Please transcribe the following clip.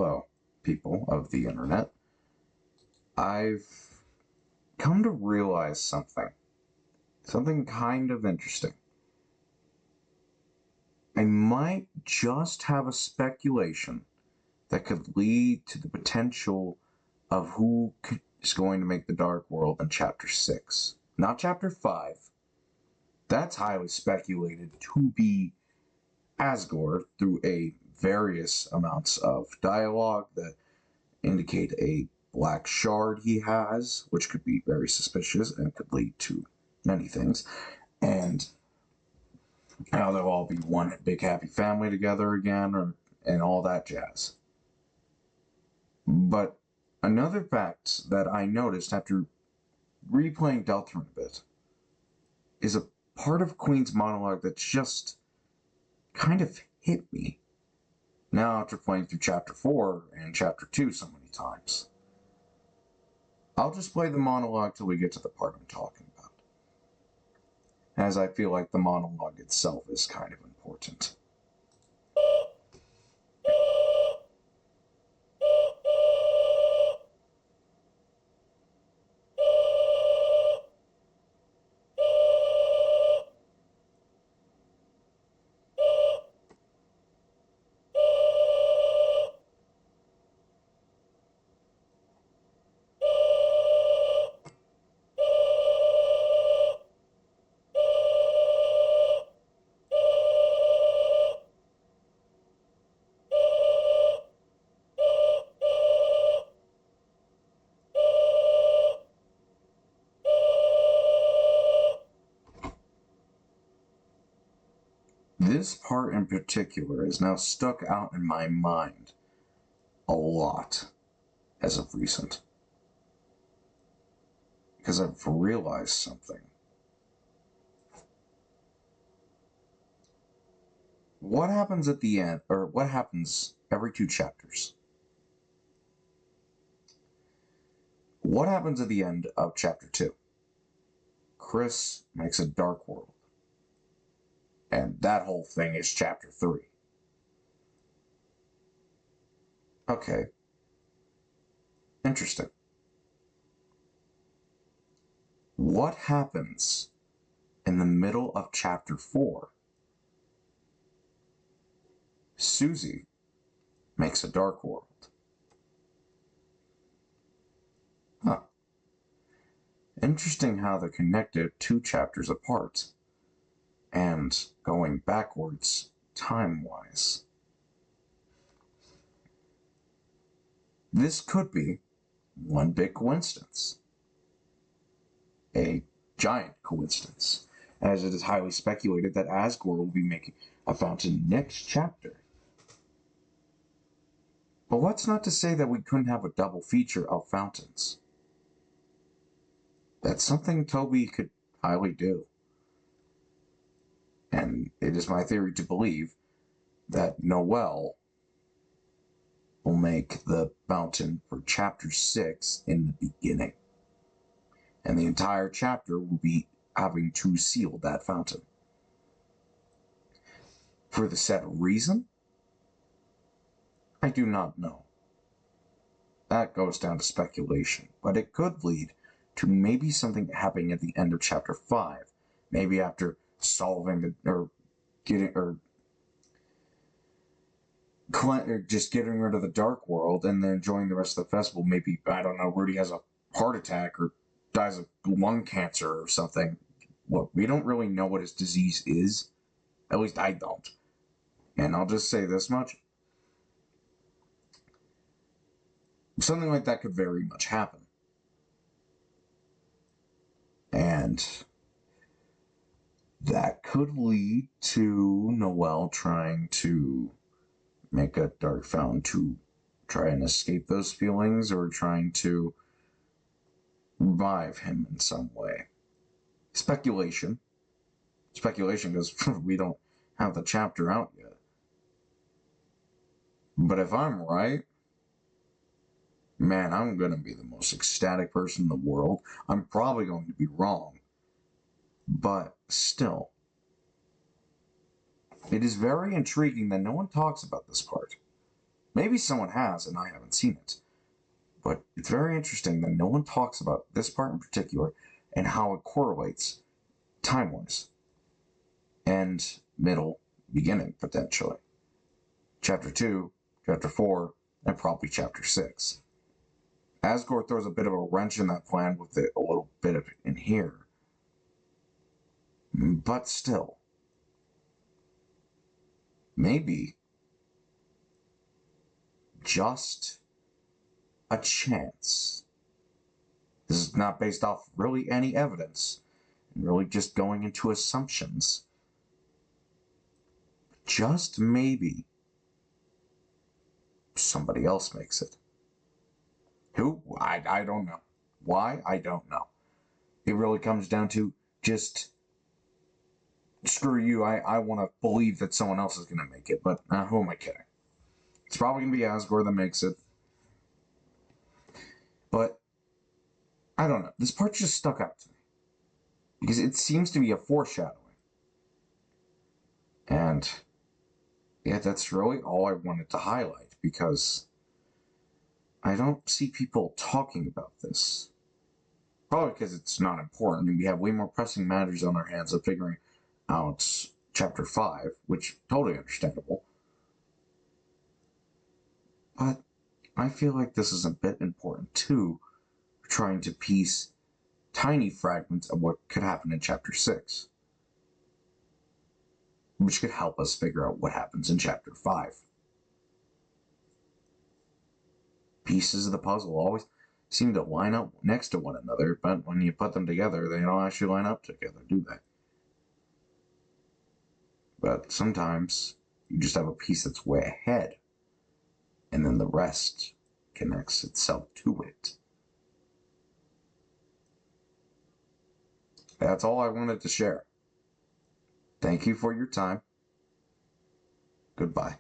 Hello, people of the internet. I've come to realize something kind of interesting. I might just have a speculation that could lead to the potential of who is going to make the Dark World in Chapter 6. Not Chapter 5. That's highly speculated to be Asgore through a various amounts of dialogue that indicate a black shard he has, which could be very suspicious and could lead to many things. And how they'll all be one big happy family together again, and all that jazz. But another fact that I noticed after replaying Deltarune a bit is a part of Queen's monologue that just kind of hit me now after playing through Chapter 4 and Chapter 2 so many times. I'll just play the monologue till we get to the part I'm talking about, as I feel like the monologue itself is kind of important. This part in particular is now stuck out in my mind a lot as of recent, because I've realized something. What happens at the end, or what happens every 2 chapters? What happens at the end of Chapter 2? Chris makes a Dark World. And that whole thing is Chapter 3. Okay. Interesting. What happens in the middle of Chapter 4? Susie makes a Dark World. Huh. Interesting how they're connected 2 chapters apart and going backwards time-wise. This could be one big coincidence. A giant coincidence, as it is highly speculated that Asgore will be making a fountain next chapter. But what's not to say that we couldn't have a double feature of fountains? That's something Toby could highly do. And it is my theory to believe that Noelle will make the fountain for Chapter 6 in the beginning. And the entire chapter will be having to seal that fountain. For the set reason? I do not know. That goes down to speculation, but it could lead to maybe something happening at the end of Chapter 5. Maybe after solving or just getting rid of the Dark World and then enjoying the rest of the festival. Maybe, I don't know, Rudy has a heart attack or dies of lung cancer or something. Look, we don't really know what his disease is. At least I don't. And I'll just say this much. Something like that could very much happen. And that could lead to Noelle trying to make a dark fountain to try and escape those feelings, or trying to revive him in some way. Speculation, because we don't have the chapter out yet. But if I'm right, man, I'm going to be the most ecstatic person in the world. I'm probably going to be wrong. But still, it is very intriguing that no one talks about this part. Maybe someone has and I haven't seen it. But it's very interesting that no one talks about this part in particular and how it correlates time-wise. End, middle, beginning, potentially. Chapter 2, Chapter 4, and probably Chapter 6. Asgore throws a bit of a wrench in that plan with it, a little bit of it in here. But still, maybe just a chance. This is not based off really any evidence, and really just going into assumptions. Just maybe somebody else makes it. Who? I don't know. Why? I don't know. It really comes down to just screw you. I want to believe that someone else is going to make it, but who am I kidding? It's probably going to be Asgore that makes it. But I don't know. This part just stuck out to me because it seems to be a foreshadowing. And yeah, that's really all I wanted to highlight because I don't see people talking about this. Probably because it's not important. I mean, we have way more pressing matters on our hands of figuring out Chapter 5, which totally understandable. But I feel like this is a bit important too, trying to piece tiny fragments of what could happen in Chapter 6, which could help us figure out what happens in Chapter 5. Pieces of the puzzle always seem to line up next to one another, but when you put them together, they don't actually line up together, do they? But sometimes you just have a piece that's way ahead, and then the rest connects itself to it. That's all I wanted to share. Thank you for your time. Goodbye.